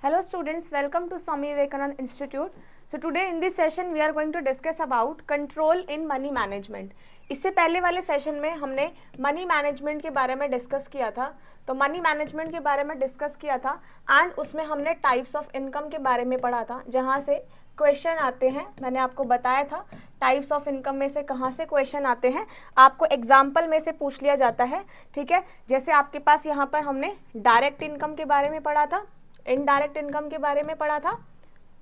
Hello students, welcome to Swami Vivekananda Institute. So today in this session we are going to discuss about control in money management. इससे पहले वाले session में हमने money management के बारे में discuss किया था, तो मनी मैनेजमेंट के बारे में डिस्कस किया था एंड उसमें हमने टाइप्स ऑफ इनकम के बारे में पढ़ा था, जहाँ से क्वेश्चन आते हैं। मैंने आपको बताया था टाइप्स ऑफ इनकम में से कहाँ से क्वेश्चन आते हैं, आपको एग्जाम्पल में से पूछ लिया जाता है। ठीक है, जैसे आपके पास यहाँ पर हमने डायरेक्ट इनकम के बारे में पढ़ा था, इनडायरेक्ट इनकम के बारे में पढ़ा था।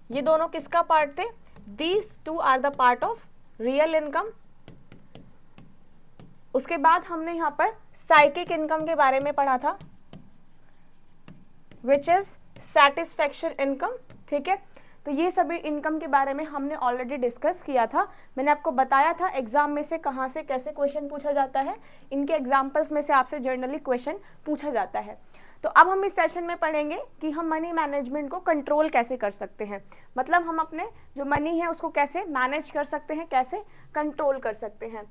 ये दोनों किसका पार्ट थे? These two are the part of real income. उसके बाद हमने यहाँ पर साइकिक इनकम के बारे में पढ़ा था, विच इज सेटिस्फैक्शन इनकम। ठीक है, तो ये सभी इनकम के बारे में हमने ऑलरेडी डिस्कस किया था। मैंने आपको बताया था एग्जाम में से कहाँ से कैसे क्वेश्चन पूछा जाता है, इनके एग्जाम्पल्स में से आपसे जनरली क्वेश्चन पूछा जाता है। तो अब हम इस सेशन में पढ़ेंगे कि हम मनी मैनेजमेंट को कंट्रोल कैसे कर सकते हैं, मतलब हम अपने जो मनी है उसको कैसे मैनेज कर सकते हैं, कैसे कंट्रोल कर सकते हैं।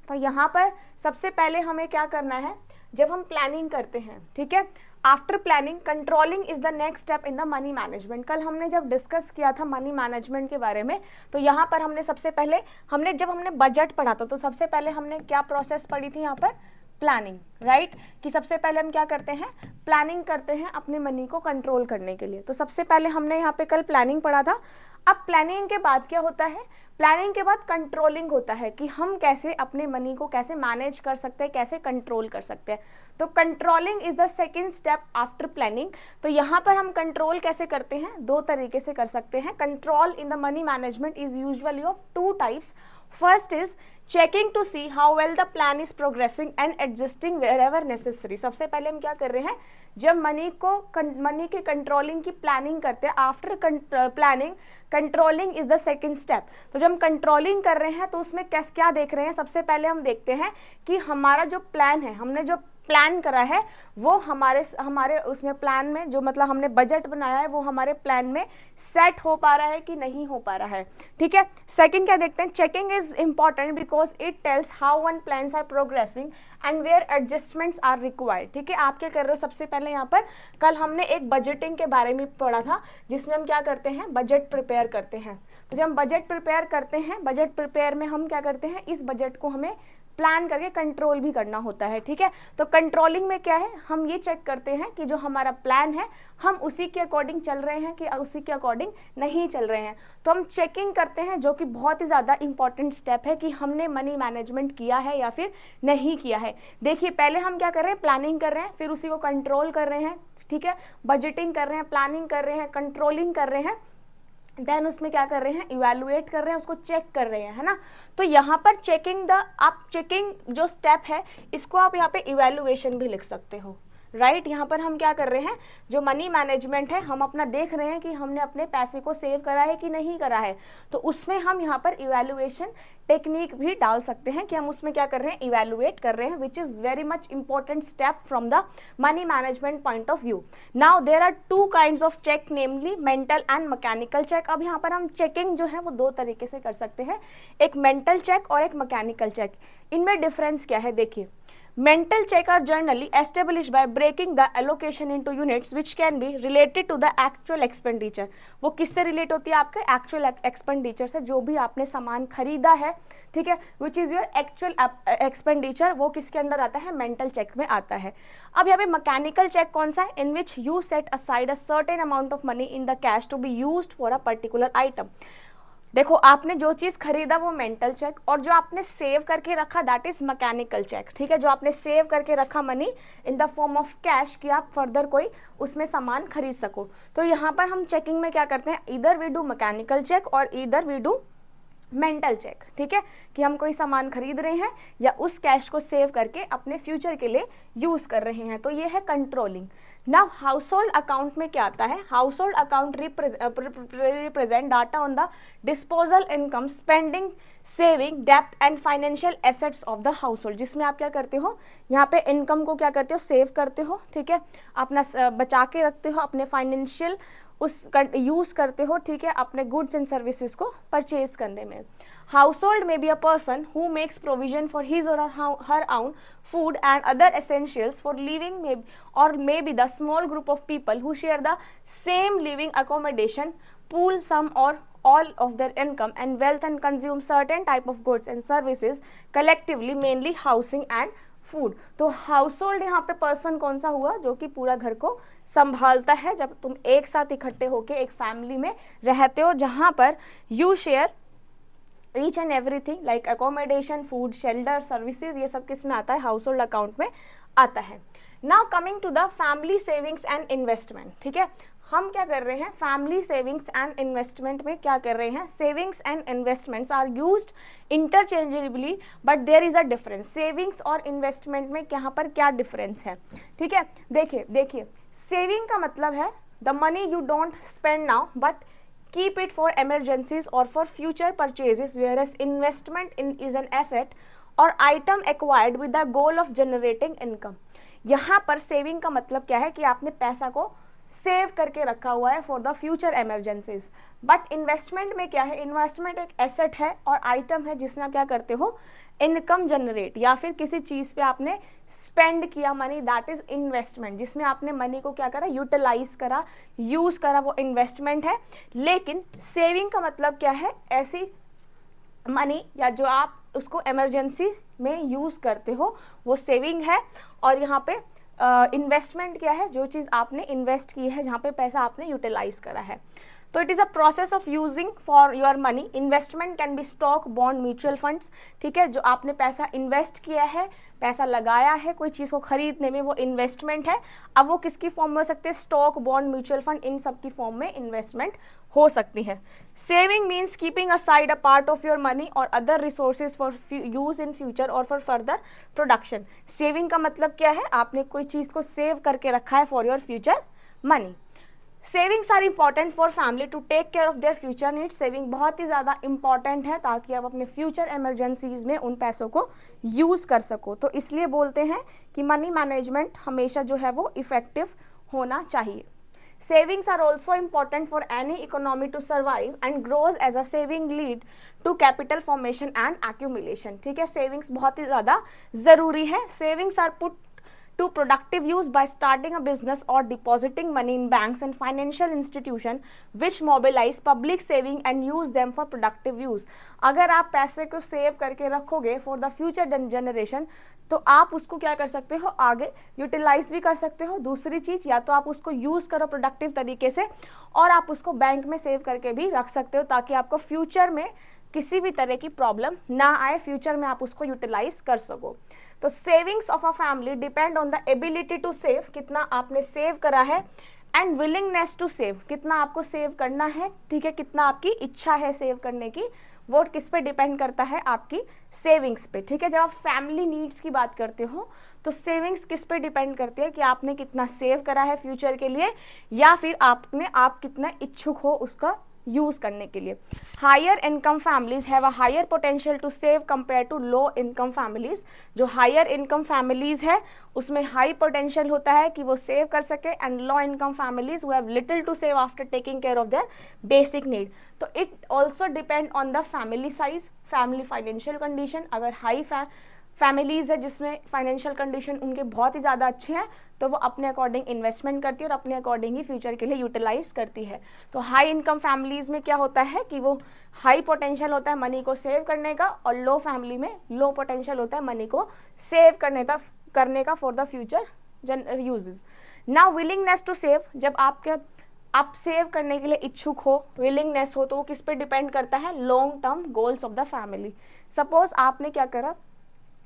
तो यहाँ पर सबसे पहले हमें क्या करना है, जब हम प्लानिंग करते हैं, ठीक है, after planning controlling is the next step in the money management. कल हमने जब डिस्कस किया था मनी मैनेजमेंट के बारे में, तो यहाँ पर हमने सबसे पहले जब हमने बजट पढ़ा था, तो सबसे पहले हमने क्या प्रोसेस पढ़ी थी यहाँ पर? प्लानिंग, राइट, कि सबसे पहले हम क्या करते हैं? प्लानिंग करते हैं अपने मनी को कंट्रोल करने के लिए। तो सबसे पहले हमने यहाँ पे कल प्लानिंग पढ़ा था। अब प्लानिंग के बाद क्या होता है? प्लानिंग के बाद कंट्रोलिंग होता है कि हम कैसे अपने मनी को कैसे मैनेज कर सकते हैं, कैसे कंट्रोल कर सकते हैं। तो controlling is the second step after planning. तो यहाँ पर हम कंट्रोल कैसे करते हैं? दो तरीके से कर सकते हैं। Control in the money management is usually of two types. First is checking to see how well the plan is progressing and adjusting wherever necessary। सबसे पहले हम क्या कर रहे हैं, जब मनी की कंट्रोलिंग की प्लानिंग करते हैं, after planning controlling is the second step. तो जब हम कंट्रोलिंग कर रहे हैं तो उसमें क्या देख रहे हैं? सबसे पहले हम देखते हैं कि हमारा जो प्लान है, हमने जो प्लान करा है वो हमारे उसमें प्लान में जो मतलब हमने बजट बनाया है वो हमारे प्लान में सेट हो पा रहा है कि नहीं हो पा रहा है। ठीक है, सेकंड क्या देखते हैं? Checking is important because it tells how one plans are progressing and where adjustments are required. ठीक है, आप क्या कर रहे हो? सबसे पहले यहाँ पर कल हमने एक बजटिंग के बारे में पढ़ा था, जिसमें हम क्या करते हैं? बजट प्रिपेयर करते हैं। तो जब हम बजट प्रिपेयर करते हैं, बजट प्रिपेयर में हम क्या करते हैं? इस बजट को हमें प्लान करके कंट्रोल भी करना होता है। ठीक है, तो कंट्रोलिंग में क्या है? हम ये चेक करते हैं कि जो हमारा प्लान है हम उसी के अकॉर्डिंग चल रहे हैं कि उसी के अकॉर्डिंग नहीं चल रहे हैं। तो हम चेकिंग करते हैं, जो कि बहुत ही ज़्यादा इंपॉर्टेंट स्टेप है कि हमने मनी मैनेजमेंट किया है या फिर नहीं किया है। देखिए, पहले हम क्या कर रहे हैं? प्लानिंग कर रहे हैं, फिर उसी को कंट्रोल कर रहे हैं। ठीक है, बजटिंग कर रहे हैं, प्लानिंग कर रहे हैं, कंट्रोलिंग कर रहे हैं, देन उसमें क्या कर रहे हैं? इवैल्यूएट कर रहे हैं, उसको चेक कर रहे हैं, है ना। तो यहाँ पर चेकिंग जो स्टेप है इसको आप यहाँ पे इवैल्यूएशन भी लिख सकते हो, राइट। यहाँ पर हम क्या कर रहे हैं? जो मनी मैनेजमेंट है हम अपना देख रहे हैं कि हमने अपने पैसे को सेव करा है कि नहीं करा है, तो उसमें हम यहाँ पर इवैल्यूएशन टेक्निक भी डाल सकते हैं कि हम उसमें क्या कर रहे हैं? इवैल्यूएट कर रहे हैं, which is very much important step from the money management point of view. Now there are two kinds of check, namely mental and mechanical check. अब यहाँ पर हम चेकिंग जो है वो दो तरीके से कर सकते हैं, एक मेंटल चेक और एक मैकेनिकल चेक। इनमें डिफरेंस क्या है? देखिए, mental check are generally established by breaking the allocation into units which can be related to the actual expenditure। वो किससे रिलेट होती है? आपके एक्चुअल एक्सपेंडिचर से, जो भी आपने सामान खरीदा है, ठीक है, which is your actual expenditure, वो किसके अंडर आता है? मेंटल चेक में आता है। अब यहाँ पे मैकेनिकल चेक कौन सा है? In which you set aside a certain amount of money in the cash to be used for a particular item. देखो, आपने जो चीज़ खरीदा वो मेंटल चेक, और जो आपने सेव करके रखा दैट इज मैकेनिकल चेक। ठीक है, जो आपने सेव करके रखा money in the form of cash कि आप फर्दर कोई उसमें सामान खरीद सको। तो यहाँ पर हम चेकिंग में क्या करते हैं? इधर वी डू मैकेनिकल चेक और इधर वी डू मेंटल चेक। ठीक है, कि हम कोई सामान खरीद रहे हैं या उस कैश को सेव करके अपने फ्यूचर के लिए यूज कर रहे हैं, तो ये है controlling. Now house hold account में क्या आता है? House hold account represent data on the disposal income, spending, saving, depth and financial assets of the house hold, जिसमें आप क्या करते हो? यहाँ पे इनकम को क्या करते हो? सेव करते हो, ठीक है, अपना बचा के रखते हो, अपने फाइनेंशियल उस यूज़ करते हो, ठीक है, अपने गुड्स एंड सर्विसेज को परचेज करने में। Household may be a person who makes provision for his or her own food and other essentials for living, may be the small group of people who share the same living accommodation, pool some or all of their income and wealth and consume certain type of goods and services collectively, mainly housing and food. तो household यहाँ पे person कौन सा हुआ, जो कि पूरा घर को संभालता है। जब तुम एक साथ इकट्ठे होके एक फैमिली में रहते हो जहाँ पर you share each and everything like accommodation, food, shelter, services, ये सब किस में आता है, हाउसहोल्ड अकाउंट में आता है। Now coming to the family savings and investment, ठीक है, हम क्या कर रहे हैं, फैमिली सेविंग्स एंड इन्वेस्टमेंट में क्या कर रहे हैं, savings and investments are used interchangeably but there is a difference. Savings और इन्वेस्टमेंट में यहाँ पर क्या डिफरेंस है, ठीक है, देखिए सेविंग का मतलब है the money you don't spend now but keep it for emergencies or for future purchases, whereas investment is an asset or item acquired with the goal of generating income। यहाँ पर saving का मतलब क्या है कि आपने पैसा को सेव करके रखा हुआ है for the future emergencies. But investment में क्या है, इन्वेस्टमेंट एक एसेट है और आइटम है जिसमें आप क्या करते हो, इनकम जनरेट, या फिर किसी चीज़ पे आपने स्पेंड किया मनी, दैट इज इन्वेस्टमेंट, जिसमें आपने मनी को क्या करा, यूटिलाइज करा, यूज करा, वो इन्वेस्टमेंट है। लेकिन सेविंग का मतलब क्या है, ऐसी मनी या जो आप उसको इमरजेंसी में यूज करते हो वो सेविंग है। और यहाँ पे इन्वेस्टमेंट क्या है, जो चीज़ आपने इन्वेस्ट की है, जहाँ पे पैसा आपने यूटिलाइज करा है। तो it is a process of using for your money. Investment can be stock, bond, mutual funds, ठीक है, जो आपने पैसा इन्वेस्ट किया है, पैसा लगाया है कोई चीज़ को खरीदने में, वो इन्वेस्टमेंट है। अब वो किसकी फॉर्म में हो सकते हैं, स्टॉक, बॉन्ड, म्यूचुअल फंड, इन सब की फॉर्म में इन्वेस्टमेंट हो सकती है। Saving means keeping aside a part of your money और other resources for use in future और फॉर फर्दर प्रोडक्शन। सेविंग का मतलब क्या है, आपने कोई चीज़ को सेव करके रखा है for your future money. Savings are important for family to take care of their future needs. Saving बहुत ही ज़्यादा इंपॉर्टेंट है ताकि आप अपने फ्यूचर इमरजेंसीज में उन पैसों को यूज़ कर सको। तो इसलिए बोलते हैं कि मनी मैनेजमेंट हमेशा जो है वो इफेक्टिव होना चाहिए। Savings are also important for any economy to survive and grows as a saving lead to capital formation and accumulation, ठीक है, सेविंग्स बहुत ही ज़्यादा ज़रूरी है। Savings are put to productive use by starting a business or depositing money in banks and financial institution which mobilize public saving and use them for productive use। अगर आप पैसे को सेव करके रखोगे फॉर द फ्यूचर जनरेशन तो आप उसको क्या कर सकते हो, आगे यूटिलाइज भी कर सकते हो। दूसरी चीज़, या तो आप उसको यूज़ करो प्रोडक्टिव तरीके से और आप उसको बैंक में सेव करके भी रख सकते हो ताकि आपको फ्यूचर में किसी भी तरह की प्रॉब्लम ना आए, फ्यूचर में आप उसको यूटिलाइज कर सको। तो savings of a family depend on the ability to save, कितना आपने सेव करा है, एंड विलिंगनेस टू सेव, कितना आपको सेव करना है, ठीक है, कितना आपकी इच्छा है सेव करने की, वो किस पे डिपेंड करता है, आपकी सेविंग्स पे, ठीक है। जब आप फैमिली नीड्स की बात करते हो तो सेविंग्स किस पे डिपेंड करती है कि आपने कितना सेव करा है फ्यूचर के लिए, या फिर आप कितना इच्छुक हो उसका यूज करने के लिए। Higher income families have a higher potential to save compare to low income families. जो हायर इनकम फैमिलीज है उसमें हाई पोटेंशियल होता है कि वो सेव कर सके, and low income families who have little to save after taking care of their basic need. तो it also depend on the family size, family financial condition. अगर हाई फैमिलीज है जिसमें फाइनेंशियल कंडीशन उनके बहुत ही ज़्यादा अच्छे हैं तो वो अपने अकॉर्डिंग इन्वेस्टमेंट करती है और अपने अकॉर्डिंग ही फ्यूचर के लिए यूटिलाइज करती है। तो हाई इनकम फैमिलीज में क्या होता है कि वो हाई पोटेंशियल होता है मनी को सेव करने का, और लो फैमिली में लो पोटेंशियल होता है मनी को सेव करने का for the future uses. Now willingness to save, जब आप सेव करने के लिए इच्छुक हो, विलिंगनेस हो, तो वो किस पे डिपेंड करता है, long term goals of the family. Suppose आपने क्या करा,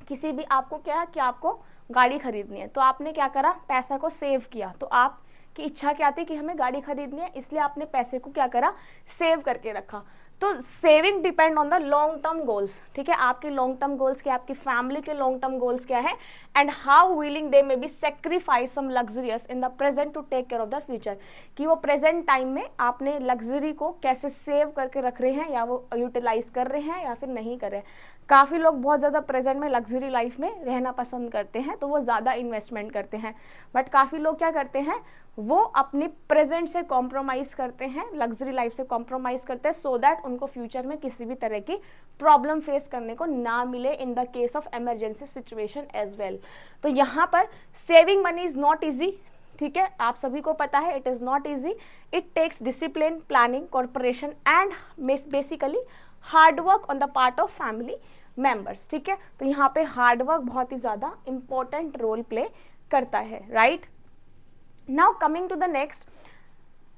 किसी भी आपको क्या है कि आपको गाड़ी खरीदनी है तो आपने क्या करा, पैसा को सेव किया। तो आपकी इच्छा क्या थी कि हमें गाड़ी खरीदनी है, इसलिए आपने पैसे को क्या करा, सेव करके रखा। तो saving depend on the long term goals, ठीक है, आपके लॉन्ग टर्म गोल्स क्या है, आपकी फैमिली के लॉन्ग टर्म गोल्स क्या है, and how willing they may be sacrifice some luxurious in the present to take care of the future. कि वो प्रेजेंट टाइम में आपने लग्जरी को कैसे सेव करके रख रहे हैं, या वो यूटिलाइज कर रहे हैं या फिर नहीं कर रहे हैं। काफ़ी लोग बहुत ज़्यादा प्रेजेंट में लग्जरी लाइफ में रहना पसंद करते हैं तो वो ज़्यादा इन्वेस्टमेंट करते हैं, बट काफ़ी लोग क्या करते हैं, वो अपनी प्रेजेंट से कॉम्प्रोमाइज़ करते हैं, लग्जरी लाइफ से कॉम्प्रोमाइज़ करते हैं, सो दैट उनको फ्यूचर में किसी भी तरह की प्रॉब्लम फेस करने को ना मिले in the case of emergency situation as well. तो यहाँ पर saving money is not easy, ठीक है, आप सभी को पता है, it is not easy, it takes discipline, planning, corporation and basically hard work on the part of family members, ठीक है। तो यहाँ पे हार्ड वर्क बहुत ही ज़्यादा इंपॉर्टेंट रोल प्ले करता है, right. Now coming to the next,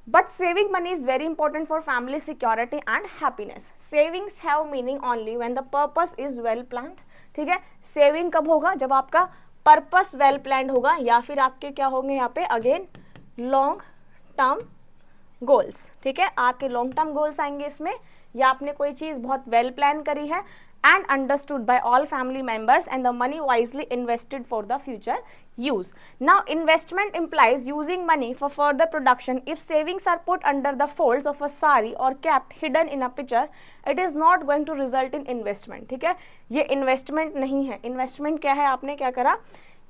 but saving money is very important for family security and happiness. Savings have meaning only when the purpose is well planned, ठीक है। Saving कब होगा, जब आपका purpose well planned होगा, या फिर आपके क्या होंगे यहाँ पे अगेन लॉन्ग टर्म गोल्स, ठीक है, आपके लॉन्ग टर्म गोल्स आएंगे इसमें, या आपने कोई चीज़ बहुत वेल प्लान करी है and understood by all family members and the money wisely invested for the future use. Now investment implies using money for further production. If savings are put under the folds of a sari or kept hidden in a pitcher, it is not going to result in investment, ठीक है। ये investment नहीं है। Investment क्या है, आपने क्या करा,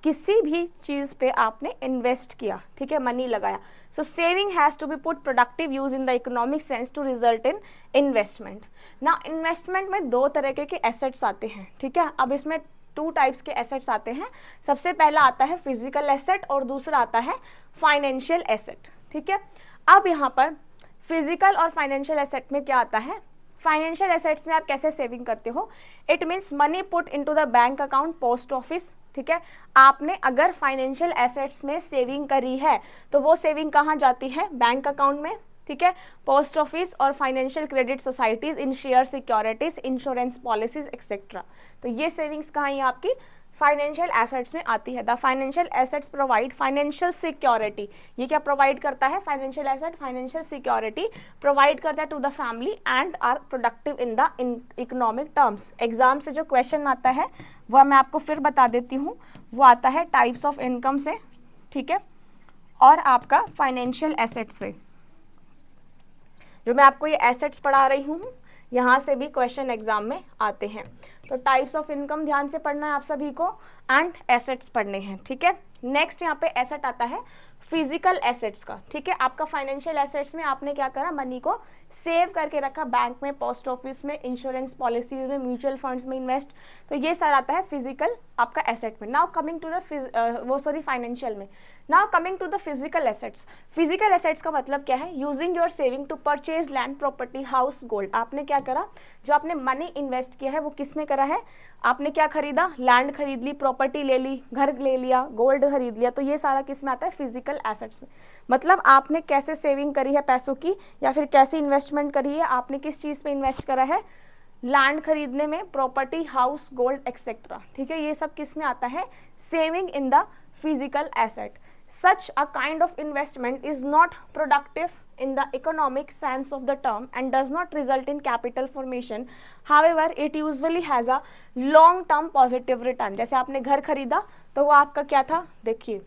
किसी भी चीज़ पे आपने इन्वेस्ट किया, ठीक है, मनी लगाया। So saving has to be put productive use in the economic sense to result in investment. ना इन्वेस्टमेंट में दो तरह के एसेट्स आते हैं, ठीक है। अब इसमें 2 टाइप्स के एसेट्स आते हैं। सबसे पहला आता है फिजिकल एसेट और दूसरा आता है फाइनेंशियल एसेट, ठीक है। अब यहाँ पर फिजिकल और फाइनेंशियल एसेट में क्या आता है, फाइनेंशियल एसेट्स में आप कैसे सेविंग करते हो, it means money put into the bank account, post office, ठीक है। आपने अगर फाइनेंशियल एसेट्स में सेविंग करी है तो वो सेविंग कहाँ जाती है, बैंक अकाउंट में, ठीक है, पोस्ट ऑफिस और financial credit societies, in share securities, insurance policies etcetera. तो ये सेविंग्स कहाँ है आपकी, फाइनेंशियल एसेट्स में आती है। The financial assets provide financial security. ये क्या प्रोवाइड करता है, financial asset financial security provide करता है to the family and are productive in the economic terms. Exam से जो क्वेश्चन आता है वह मैं आपको फिर बता देती हूँ, वो आता है टाइप्स ऑफ इनकम से, ठीक है, और आपका फाइनेंशियल एसेट से। जो मैं आपको ये एसेट्स पढ़ा रही हूँ यहाँ से भी क्वेश्चन एग्जाम में आते हैं। तो टाइप्स ऑफ इनकम ध्यान से पढ़ना है आप सभी को, एंड एसेट्स पढ़ने हैं, ठीक है। नेक्स्ट यहाँ पे एसेट आता है फिजिकल एसेट्स का, ठीक है। आपका फाइनेंशियल एसेट्स में आपने क्या करा, मनी को सेव करके रखा बैंक में, पोस्ट ऑफिस में, इंश्योरेंस पॉलिसीज में, म्यूचुअल फंड्स में इन्वेस्ट, तो ये सारा आता है फिजिकल आपका एसेट में। Now coming to the financial में। Now coming to the physical assets. Physical assets का मतलब क्या है, using your saving to purchase land, property, house, gold. आपने क्या करा, जो आपने मनी इन्वेस्ट किया है वो किस में करा है, आपने क्या खरीदा, लैंड खरीद ली, प्रॉपर्टी ले ली, घर ले लिया, गोल्ड खरीद लिया, तो ये सारा किस में आता है, फिजिकल एसेट्स में। मतलब आपने कैसे सेविंग करी है पैसों की, या फिर कैसे इन्वेस्टमेंट करी है, आपने किस चीज़ पे इन्वेस्ट करा है, लैंड खरीदने में, प्रॉपर्टी, हाउस, गोल्ड एक्सेट्रा, ठीक है। ये सब किस में आता है, saving in the physical asset. Such a kind of investment is not productive in the economic sense of the term and does not result in capital formation. However, it usually has a long term positive return. जैसे आपने घर खरीदा तो वो आपका क्या था, देखिए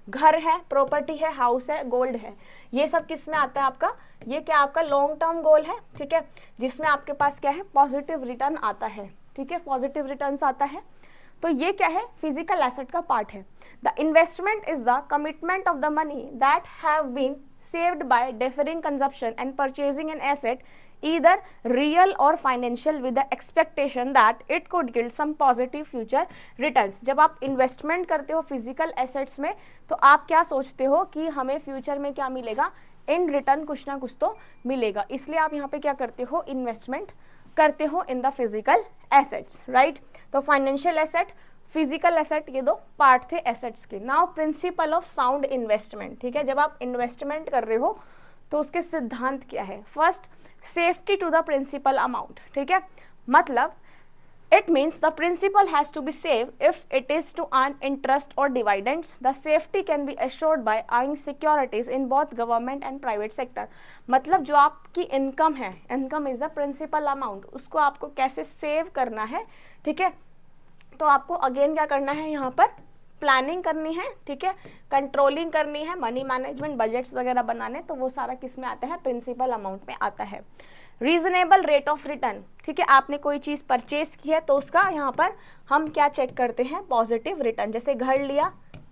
घर है, प्रॉपर्टी है, हाउस है, गोल्ड है, ये सब किस में आता है आपका, ये क्या आपका लॉन्ग टर्म गोल है, ठीक है, जिसमें आपके पास क्या है, पॉजिटिव रिटर्न आता है, ठीक है, पॉजिटिव रिटर्न्स आता है। तो ये क्या है, फिजिकल एसेट का पार्ट है। The investment is the commitment of the money that have been saved by deferring consumption and purchasing an asset, either real or financial, with the expectation that it could yield some positive future returns। जब आप investment करते हो physical assets में तो आप क्या सोचते हो कि हमें फ्यूचर में क्या मिलेगा, इन रिटर्न कुछ ना कुछ तो मिलेगा, इसलिए आप यहाँ पे क्या करते हो, इन्वेस्टमेंट करते हो in the physical assets, right. तो फाइनेंशियल एसेट, फिजिकल एसेट, ये दो पार्ट थे एसेट्स के। Now principle of sound investment, ठीक है, जब आप इन्वेस्टमेंट कर रहे हो तो उसके सिद्धांत क्या है, first safety to the principal amount, ठीक है, मतलब it means the principal has to be safe if it is to earn interest or dividends. The safety can be assured by earning securities in both government and private sector। मतलब जो आपकी income है, income is the principal amount, उसको आपको कैसे save करना है, ठीक है। तो आपको अगेन क्या करना है, यहाँ पर प्लानिंग करनी है, ठीक है, कंट्रोलिंग करनी है, मनी मैनेजमेंट, बजट्स वगैरह बनाने, तो वो सारा किस में आता है, प्रिंसिपल अमाउंट में आता है। रीजनेबल रेट ऑफ रिटर्न, ठीक है, आपने कोई चीज़ परचेज की है तो उसका यहाँ पर हम क्या चेक करते हैं, पॉजिटिव रिटर्न। जैसे घर लिया,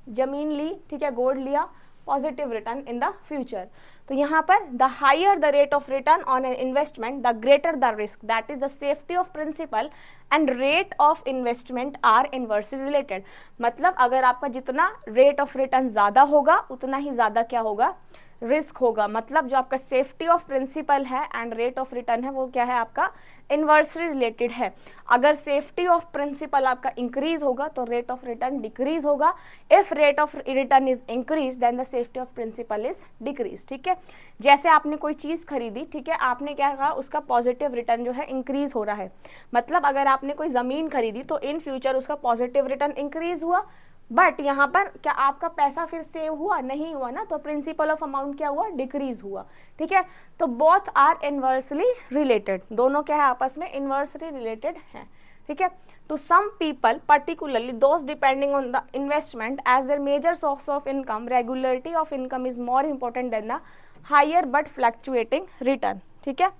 जमीन ली, ठीक है, गोल्ड लिया, positive return in the future. तो यहाँ पर the higher the rate of return on an investment the greater the risk, that is the safety of principal and rate of investment are inversely related. मतलब अगर आपका जितना rate of return ज़्यादा होगा उतना ही ज़्यादा क्या होगा, रिस्क होगा। मतलब जो आपका सेफ्टी ऑफ प्रिंसिपल है एंड रेट ऑफ रिटर्न है वो क्या है, आपका इनवर्सली रिलेटेड है। अगर सेफ्टी ऑफ प्रिंसिपल आपका इंक्रीज होगा तो रेट ऑफ रिटर्न डिक्रीज होगा। If rate of return is increase then the safety of principal is decrease. ठीक है, जैसे आपने कोई चीज़ खरीदी, ठीक है, आपने क्या कहा, उसका पॉजिटिव रिटर्न जो है इंक्रीज हो रहा है। मतलब अगर आपने कोई ज़मीन खरीदी तो इन फ्यूचर उसका पॉजिटिव रिटर्न इंक्रीज हुआ, बट यहाँ पर क्या आपका पैसा फिर सेव हुआ, नहीं हुआ ना, तो प्रिंसिपल ऑफ अमाउंट क्या हुआ, डिक्रीज हुआ। ठीक है, तो बोथ आर इनवर्सली रिलेटेड, दोनों क्या है आपस में इनवर्सली रिलेटेड हैं। ठीक है, to some people particularly those depending on the investment as their major source of income, regularity of income is more important than the higher but fluctuating return. ठीक है,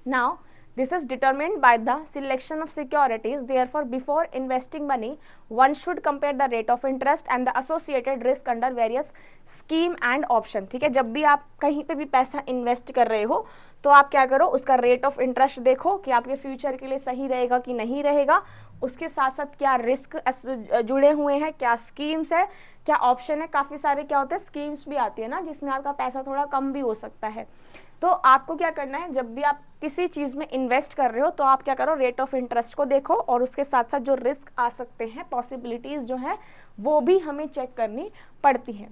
now this is determined by the selection of securities. Therefore, before investing money, one should compare the rate of interest and the associated risk under various scheme and option. ठीक है, जब भी आप कहीं पे भी पैसा इन्वेस्ट कर रहे हो तो आप क्या करो, उसका रेट ऑफ इंटरेस्ट देखो कि आपके फ्यूचर के लिए सही रहेगा कि नहीं रहेगा। उसके साथ साथ क्या रिस्क जुड़े हुए हैं, क्या स्कीम्स है, क्या ऑप्शन है। काफ़ी सारे क्या होते हैं, स्कीम्स भी आती है ना, जिसमें आपका पैसा थोड़ा कम भी हो सकता है। तो आपको क्या करना है, जब भी आप किसी चीज़ में इन्वेस्ट कर रहे हो तो आप क्या करो, रेट ऑफ इंटरेस्ट को देखो और उसके साथ साथ जो रिस्क आ सकते हैं, पॉसिबिलिटीज़ जो है वो भी हमें चेक करनी पड़ती है।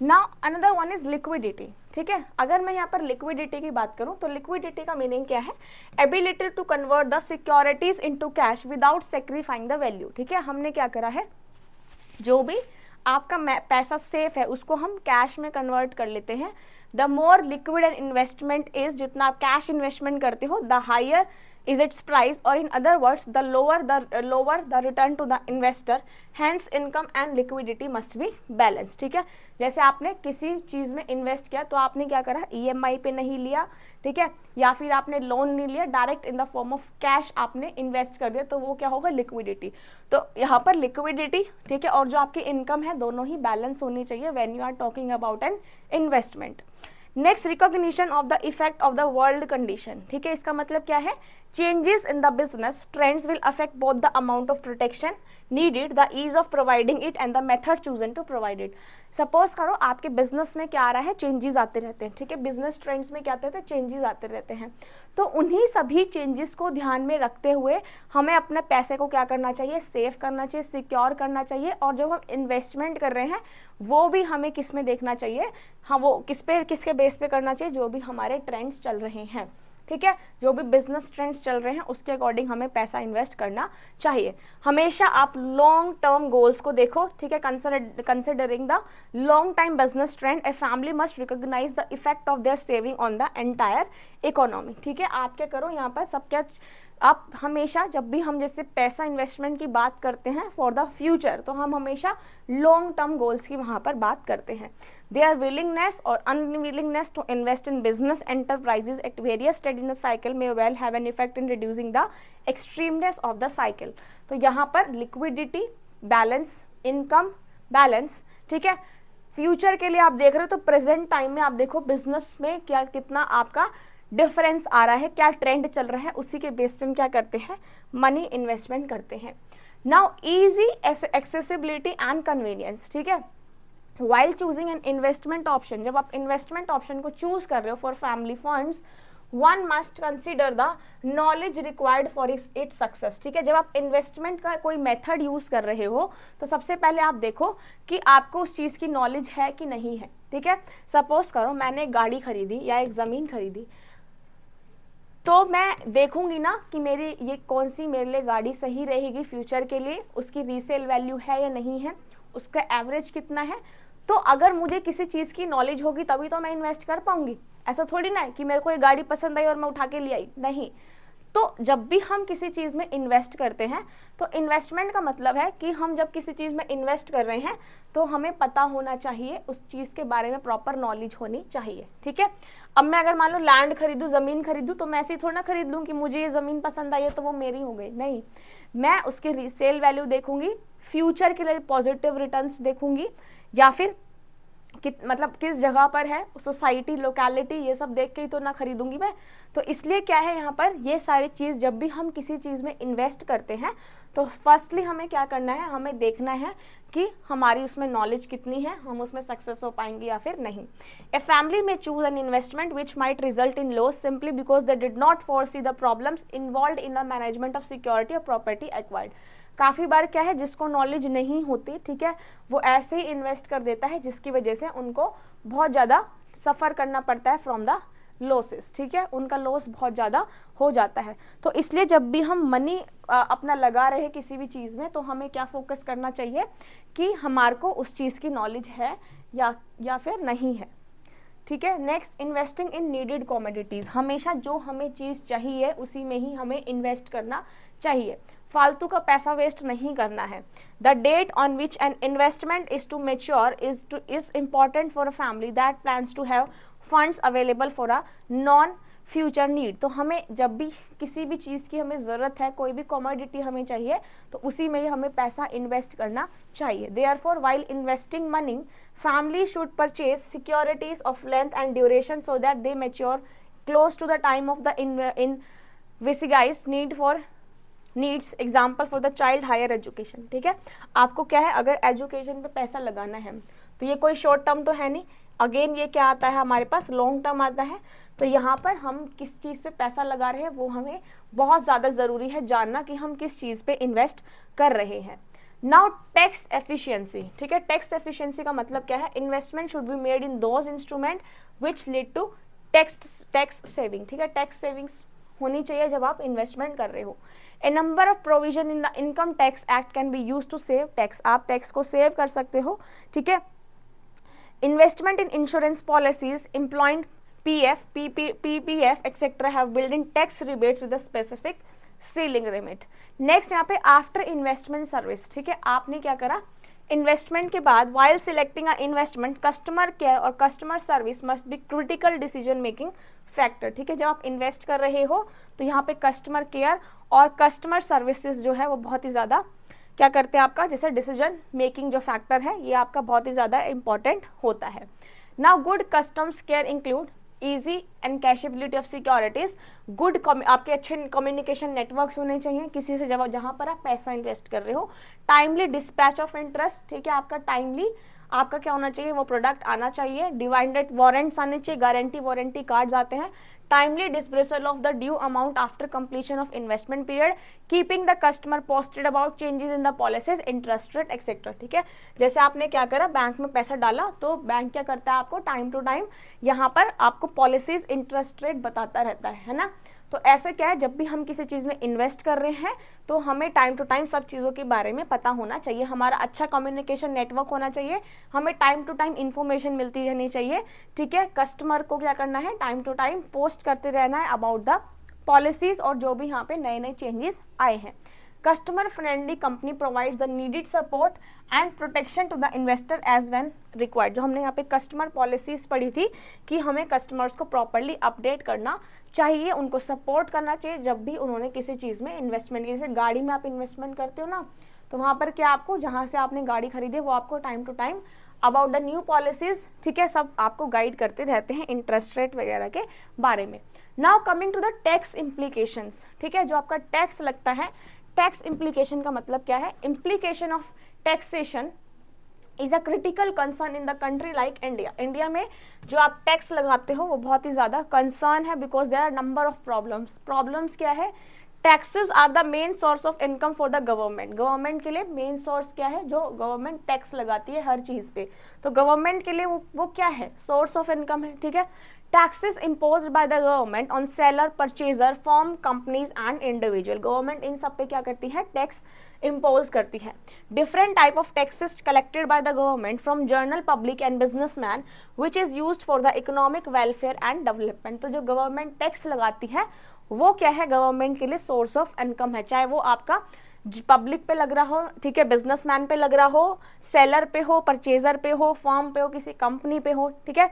Now another one is liquidity. ठीक है, अगर मैं यहाँ पर लिक्विडिटी की बात करूँ तो लिक्विडिटी का मीनिंग क्या है, ability to convert the securities into cash without sacrificing the value. ठीक है, हमने क्या करा है, जो भी आपका पैसा सेफ है उसको हम कैश में कन्वर्ट कर लेते हैं। The more liquid and investment is, जितना आप कैश इन्वेस्टमेंट करते हो the higher is its price, or in other words the lower the return to the investor, hence income and liquidity must be balanced। ठीक है, जैसे आपने किसी चीज़ में इन्वेस्ट किया तो आपने क्या करा, EMI पे नहीं लिया, ठीक है, या फिर आपने लोन नहीं लिया, direct in the form of cash आपने इन्वेस्ट कर दिया, तो वो क्या होगा, लिक्विडिटी। तो यहाँ पर लिक्विडिटी, ठीक है, और जो आपकी इनकम है दोनों ही बैलेंस होनी चाहिए when you are talking about an investment. Next, recognition of the effect of the world condition. ठीक है, इसका मतलब क्या है, changes in the business trends will affect both the amount of protection needed, the ease of providing it and the method chosen to provide it. Suppose करो आपके business में क्या आ रहा है, चेंजेस आते रहते हैं। ठीक है, बिजनेस ट्रेंड्स में क्या आते हैं, चेंजेस आते रहते हैं। तो उन्हीं सभी चेंजेस को ध्यान में रखते हुए हमें अपने पैसे को क्या करना चाहिए, सेव करना चाहिए, सिक्योर करना चाहिए। और जब हम इन्वेस्टमेंट कर रहे हैं वो भी हमें किस में देखना चाहिए, हाँ वो किसके बेस पे करना चाहिए, जो भी हमारे ट्रेंड्स चल रहे हैं। ठीक है, जो भी बिजनेस ट्रेंड्स चल रहे हैं उसके अकॉर्डिंग हमें पैसा इन्वेस्ट करना चाहिए। हमेशा आप लॉन्ग टर्म गोल्स को देखो। ठीक है, considering the long time business trend, a family must recognize the effect of their saving on the entire economy. ठीक है, आप क्या करो यहाँ पर सब क्या, आप हमेशा जब भी हम जैसे पैसा इन्वेस्टमेंट की बात करते हैं फॉर द फ्यूचर, तो हम हमेशा लॉन्ग टर्म गोल्स की वहाँ पर बात करते हैं। Their willingness or unwillingness to invest in business enterprises at various stages in the cycle may well have an effect in reducing the extremeness of the cycle। तो यहाँ पर liquidity, balance, income, balance, ठीक है, future के लिए आप देख रहे हो तो प्रेजेंट टाइम में आप देखो बिजनेस में क्या कितना आपका डिफरेंस आ रहा है, क्या ट्रेंड चल रहा है, उसी के बेस पे हम क्या करते हैं, मनी इन्वेस्टमेंट करते हैं। Now easy accessibility and convenience. ठीक है, while choosing an investment option, जब आप इन्वेस्टमेंट ऑप्शन को चूज कर रहे हो for family funds, one must consider the knowledge required for its success. ठीक है, जब आप इन्वेस्टमेंट का कोई मेथड यूज कर रहे हो तो सबसे पहले आप देखो कि आपको उस चीज़ की नॉलेज है कि नहीं है। ठीक है, सपोज करो मैंने एक गाड़ी खरीदी या एक ज़मीन खरीदी, तो मैं देखूंगी ना कि मेरी ये कौन सी मेरे लिए गाड़ी सही रहेगी फ्यूचर के लिए, उसकी रीसेल वैल्यू है या नहीं है, उसका एवरेज कितना है। तो अगर मुझे किसी चीज़ की नॉलेज होगी तभी तो मैं इन्वेस्ट कर पाऊंगी। ऐसा थोड़ी ना है कि मेरे को ये गाड़ी पसंद आई और मैं उठा के ले आई, नहीं। तो जब भी हम किसी चीज़ में इन्वेस्ट करते हैं तो इन्वेस्टमेंट का मतलब है कि हम जब किसी चीज़ में इन्वेस्ट कर रहे हैं तो हमें पता होना चाहिए, उस चीज़ के बारे में प्रॉपर नॉलेज होनी चाहिए। ठीक है, अब मैं अगर मान लो लैंड खरीदूँ, ज़मीन खरीदूँ, तो मैं ऐसे ही थोड़ा ना खरीद लूँ कि मुझे ये ज़मीन पसंद आई है तो वो मेरी हो गई, नहीं। मैं उसके रीसेल वैल्यू देखूंगी, फ्यूचर के लिए पॉजिटिव रिटर्न्स देखूंगी, या फिर मतलब किस जगह पर है, सोसाइटी, लोकेलिटी, ये सब देख के ही तो ना खरीदूंगी मैं। तो इसलिए क्या है यहाँ पर, ये सारी चीज़ जब भी हम किसी चीज़ में इन्वेस्ट करते हैं तो फर्स्टली हमें क्या करना है, हमें देखना है कि हमारी उसमें नॉलेज कितनी है, हम उसमें सक्सेस हो पाएंगे या फिर नहीं। ए फैमिली में choose an investment which might result in loss simply because they did not foresee the problems involve in the management of security और प्रॉपर्टी एक्वायर्ड। काफ़ी बार क्या है, जिसको नॉलेज नहीं होती, ठीक है, वो ऐसे ही इन्वेस्ट कर देता है जिसकी वजह से उनको बहुत ज़्यादा सफ़र करना पड़ता है फ्रॉम द लॉसेस, ठीक है, उनका लॉस बहुत ज़्यादा हो जाता है। तो इसलिए जब भी हम मनी अपना लगा रहे किसी भी चीज़ में तो हमें क्या फोकस करना चाहिए कि हमारे को उस चीज़ की नॉलेज है या फिर नहीं है, ठीक है। Next, investing in needed commodities, हमेशा जो हमें चीज़ चाहिए उसी में ही हमें इन्वेस्ट करना चाहिए, फालतू का पैसा वेस्ट नहीं करना है। The date on which an investment is to mature is important for a family that plans to have funds available for a known future need. तो हमें जब भी किसी भी चीज़ की हमें ज़रूरत है, कोई भी कमोडिटी हमें चाहिए, तो उसी में ही हमें पैसा इन्वेस्ट करना चाहिए। Therefore while investing money family should purchase securities of length and duration so that they mature close to the time of the envisaged needs, example for the child higher education, ठीक है। आपको क्या है, अगर education पे पैसा लगाना है तो ये कोई शॉर्ट टर्म तो है नहीं, अगेन ये क्या आता है हमारे पास, लॉन्ग टर्म आता है। तो यहाँ पर हम किस चीज़ पे पैसा लगा रहे हैं वो हमें बहुत ज़्यादा ज़रूरी है जानना कि हम किस चीज़ पे इन्वेस्ट कर रहे हैं। नाउ टैक्स एफिशिएंसी, ठीक है, टैक्स एफिशिएंसी का मतलब क्या है, investment should be made in those instrument which lead to tax saving, ठीक है, टैक्स सेविंग्स होनी चाहिए जब आप इन्वेस्टमेंट कर रहे हो। A number of provision in the income tax act can be use to save tax, आप टैक्स को सेव कर सकते हो, ठीक है। Investment in insurance policies, employment, PF, PPF etc. have built in tax rebates with a specific ceiling limit. Next यहाँ पे after investment service, ठीक है, आपने क्या करा, इन्वेस्टमेंट के बाद while selecting a investment customer care और customer service must be critical decision making factor, ठीक है। जब आप इन्वेस्ट कर रहे हो तो यहाँ पे कस्टमर केयर और कस्टमर सर्विसेज जो है वो बहुत ही ज़्यादा क्या करते हैं, आपका जैसे डिसीजन मेकिंग जो फैक्टर है ये आपका बहुत ही ज़्यादा इंपॉर्टेंट होता है। Now good customers care include easy and cashability of securities, good आपके अच्छे कम्युनिकेशन नेटवर्क्स होने चाहिए किसी से जब जहाँ पर आप पैसा इन्वेस्ट कर रहे हो। टाइमली डिस्पैच ऑफ इंटरेस्ट, ठीक है, आपका टाइमली आपका क्या होना चाहिए, वो प्रोडक्ट आना चाहिए। डिवाइडेड वारंट्स आने चाहिए, गारंटी वारंटी कार्ड्स आते हैं। Timely disbursal of the due amount after completion of investment period, keeping the customer posted about changes in the policies, interest rate etcetera, ठीक है। जैसे आपने क्या करा, बैंक में पैसा डाला तो बैंक क्या करता है, आपको टाइम टू टाइम यहाँ पर आपको पॉलिसीज इंटरेस्ट रेट बताता रहता है ना। तो ऐसे क्या है, जब भी हम किसी चीज़ में इन्वेस्ट कर रहे हैं तो हमें टाइम टू टाइम सब चीज़ों के बारे में पता होना चाहिए, हमारा अच्छा कम्युनिकेशन नेटवर्क होना चाहिए, हमें टाइम टू टाइम इन्फॉर्मेशन मिलती रहनी चाहिए, ठीक है। कस्टमर को क्या करना है, टाइम टू टाइम पोस्ट करते रहना है अबाउट द पॉलिसीज और जो भी यहाँ पे नए नए चेंजेस आए हैं। Customer friendly company provides the needed support and protection to the investor as when required. जो हमने यहाँ पे कस्टमर पॉलिसीज पढ़ी थी कि हमें कस्टमर्स को प्रॉपर्ली अपडेट करना चाहिए, उनको सपोर्ट करना चाहिए जब भी उन्होंने किसी चीज़ में इन्वेस्टमेंट, जैसे गाड़ी में आप इन्वेस्टमेंट करते हो ना, तो वहाँ पर क्या आपको जहाँ से आपने गाड़ी खरीदी वो आपको time to time about the new policies, ठीक है, सब आपको गाइड करते रहते हैं इंटरेस्ट रेट वगैरह के बारे में। Now coming to the tax implications, ठीक है, जो आपका टैक्स लगता है, टैक्स इम्प्लीकेशन का मतलब क्या है, implication of taxation is a critical concern in the country like India. India में जो आप टैक्स लगाते हो वो बहुत ही ज़्यादा कंसर्न है because there are number of problems क्या है, taxes are the main source of income for the government. Government के लिए मेन सोर्स क्या है, जो गवर्नमेंट टैक्स लगाती है हर चीज़ पे, तो गवर्नमेंट के लिए वो क्या है, सोर्स ऑफ इनकम है, ठीक है। Taxes imposed by the government on seller, purchaser, firm, companies and individual. Government in सब पे क्या करती है, टैक्स इम्पोज करती है। Different type of taxes collected by the government from general public and businessman which is used for the economic welfare and development. तो जो government tax लगाती है वो क्या है, गवर्नमेंट के लिए सोर्स ऑफ इनकम है, चाहे वो आपका पब्लिक पे लग रहा हो, ठीक है, बिजनेसमैन पे लग रहा हो, सेलर पे हो, परचेजर पे हो, फर्म पे हो, किसी कंपनी पे हो, ठीक है।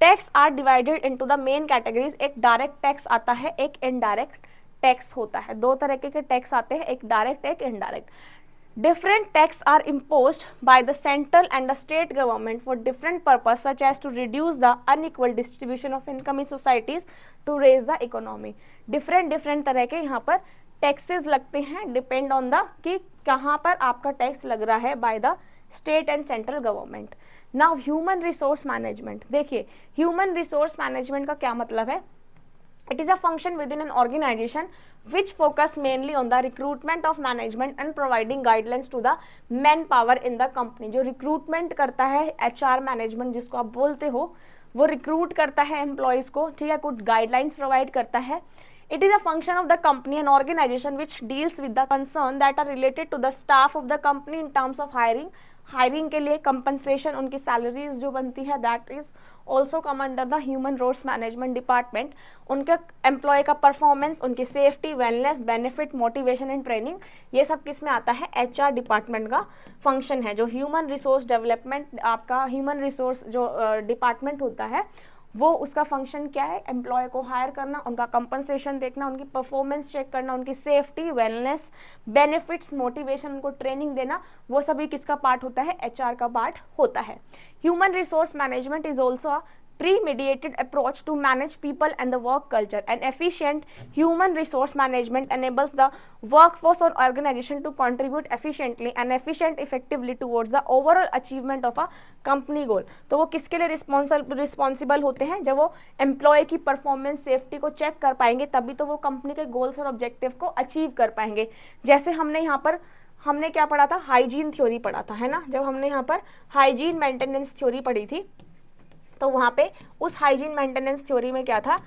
Tax are divided into the main categories, एक डायरेक्ट टैक्स आता है, एक इनडायरेक्ट टैक्स होता है। दो तरह के टैक्स आते हैं, एक डायरेक्ट एक indirect. Different tax are imposed by the central and the state government for different purpose, such as to reduce the unequal distribution of income in societies, to raise the economy. different तरह के यहाँ पर taxes लगते हैं, depend on the कि कहाँ पर आपका टैक्स लग रहा है by the state and central government. Now human resource management. देखिए ह्यूमन रिसोर्स मैनेजमेंट का क्या मतलब है. It is a function within an organization which focus mainly on the recruitment of management and providing guidelines to the manpower in the company. जो recruitment करता है HR management जिसको आप बोलते हो, वो recruit करता है employees को, ठीक है, कुछ guidelines provide करता है. It is a function of the company and organization which deals with the concern that are related to the staff of the company in terms of hiring के लिए compensation, उनकी salaries जो बनती है, that is also come under the human resource management department. उनके employ का performance, उनकी safety, wellness, benefit, motivation and training, ये सब किस में आता है, HR डिपार्टमेंट का फंक्शन है. जो ह्यूमन रिसोर्स डेवलपमेंट आपका ह्यूमन रिसोर्स जो डिपार्टमेंट होता है, वो उसका फंक्शन क्या है, एम्प्लॉय को हायर करना, उनका कंपनसेशन देखना, उनकी परफॉर्मेंस चेक करना, उनकी सेफ्टी, वेलनेस, बेनिफिट्स, मोटिवेशन, उनको ट्रेनिंग देना, वो सभी किसका पार्ट होता है, HR का पार्ट होता है. Human resource management is also a pre-mediated approach to manage people and the work culture. An efficient human resource management enables the workforce or organization to contribute efficiently and effectively towards the overall achievement of a company goal. तो वो किसके लिए responsible होते हैं, जब वो employ की performance, safety को चेक कर पाएंगे, तभी तो वो कंपनी के गोल्स और ऑब्जेक्टिव को अचीव कर पाएंगे. जैसे हमने यहाँ पर हमने क्या पढ़ा था, हाइजीन थ्योरी पढ़ा था, है ना. जब हमने यहाँ पर हाइजीन मेंटेनेंस थ्योरी पढ़ी थी, तो वहां पे उस हाइजीन मेंटेनेंस थ्योरी में क्या था,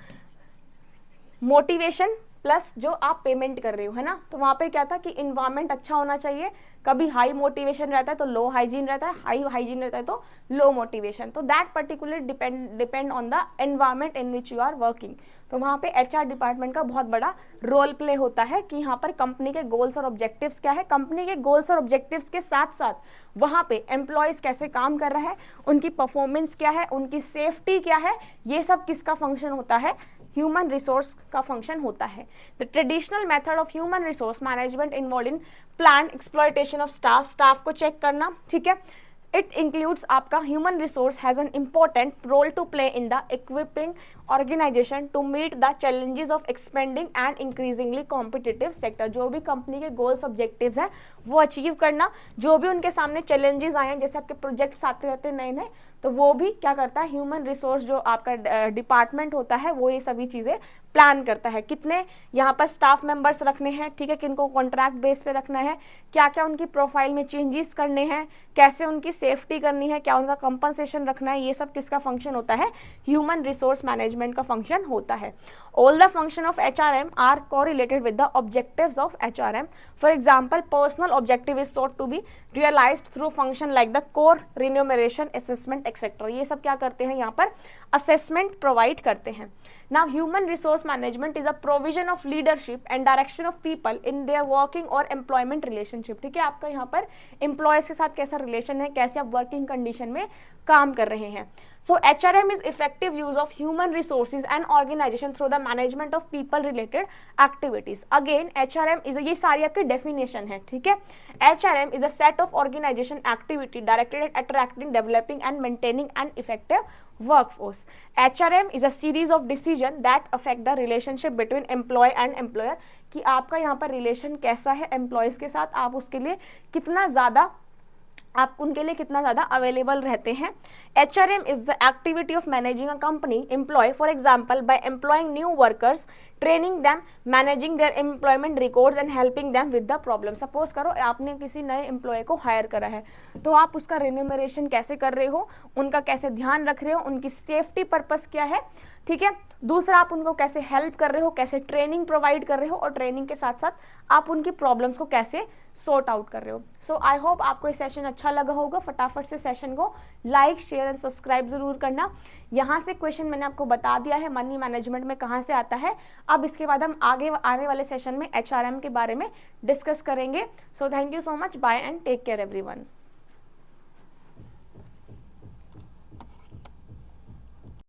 मोटिवेशन प्लस जो आप पेमेंट कर रहे हो, है ना. तो वहां पे क्या था कि इन्वायरमेंट अच्छा होना चाहिए. कभी हाई मोटिवेशन रहता है तो लो हाइजीन रहता है, हाई हाइजीन रहता है तो लो मोटिवेशन. तो that particular depend on the environment in which you are working. तो वहाँ पे HR डिपार्टमेंट का बहुत बड़ा रोल प्ले होता है कि यहाँ पर कंपनी के गोल्स और ऑब्जेक्टिव्स क्या है, कंपनी के गोल्स और ऑब्जेक्टिव्स के साथ साथ वहाँ पे एम्प्लॉयज़ कैसे काम कर रहा है, उनकी परफॉर्मेंस क्या है, उनकी सेफ्टी क्या है, ये सब किसका फंक्शन होता है, ह्यूमन रिसोर्स का फंक्शन होता है. The traditional method of human resource management involve in plan exploitation of staff को चेक करना, ठीक है. It includes आपका human resource has an important role to play in the equipping organization to meet the challenges of expanding and increasingly competitive sector. जो भी company के goals objectives हैं वो अचीव करना, जो भी उनके सामने चैलेंजेस आए हैं, जैसे आपके प्रोजेक्ट्स आते रहते हैं नए नए, तो वो भी क्या करता है, ह्यूमन रिसोर्स जो आपका डिपार्टमेंट होता है वो ये सभी चीज़ें प्लान करता है. कितने यहाँ पर स्टाफ मेंबर्स रखने हैं, ठीक है, किनको कॉन्ट्रैक्ट बेस पे रखना है, क्या क्या उनकी प्रोफाइल में चेंजेस करने हैं, कैसे उनकी सेफ्टी करनी है, क्या उनका कंपनसेशन रखना है, ये सब किसका फंक्शन होता है, ह्यूमन रिसोर्स मैनेजमेंट का फंक्शन होता है. All the function of HRM are correlated with the objectives of HRM. For example, personal objective is sought to be realized through function like the core, remuneration, assessment, etc. ये सब क्या करते हैं, यहाँ पर असेसमेंट प्रोवाइड करते हैं. Now human resource management is a provision of leadership and direction of people in their working or employment relationship. ठीक है, आपका यहाँ पर एम्प्लॉयज के साथ कैसा रिलेशन है, कैसे आप वर्किंग कंडीशन में काम कर रहे हैं. So HRM is effective use of human resources and organization through the management of people related activities. Again HRM is ये सारी आपकी definition है, ठीक है. HRM is a set of organization activity directed at attracting, developing and maintaining an effective workforce. HRM is a series of decision that affect the relationship between employee and employer. कि आपका यहाँ पर relation कैसा है employees के साथ, आप उसके लिए कितना ज़्यादा आप उनके लिए कितना ज़्यादा अवेलेबल रहते हैं. HRM is the activity of managing a company employ, for example by employing new workers, training them, managing their employment records and helping them with the problem. Suppose करो आपने किसी नए एम्प्लॉय को हायर करा है, तो आप उसका रिन्यूमरेशन कैसे कर रहे हो, उनका कैसे ध्यान रख रहे हो, उनकी सेफ्टी पर्पस क्या है, ठीक है. दूसरा, आप उनको कैसे हेल्प कर रहे हो, कैसे ट्रेनिंग प्रोवाइड कर रहे हो, और ट्रेनिंग के साथ साथ आप उनकी प्रॉब्लम्स को कैसे सॉर्ट आउट कर रहे हो. सो आई होप आपको ये सेशन अच्छा लगा होगा. फटाफट से सेशन को लाइक, शेयर एंड सब्सक्राइब जरूर करना. यहाँ से क्वेश्चन मैंने आपको बता दिया है मनी मैनेजमेंट में कहाँ से आता है. अब इसके बाद हम आगे आने वाले सेशन में HRM के बारे में डिस्कस करेंगे. So thank you so much, bye and take care everyone.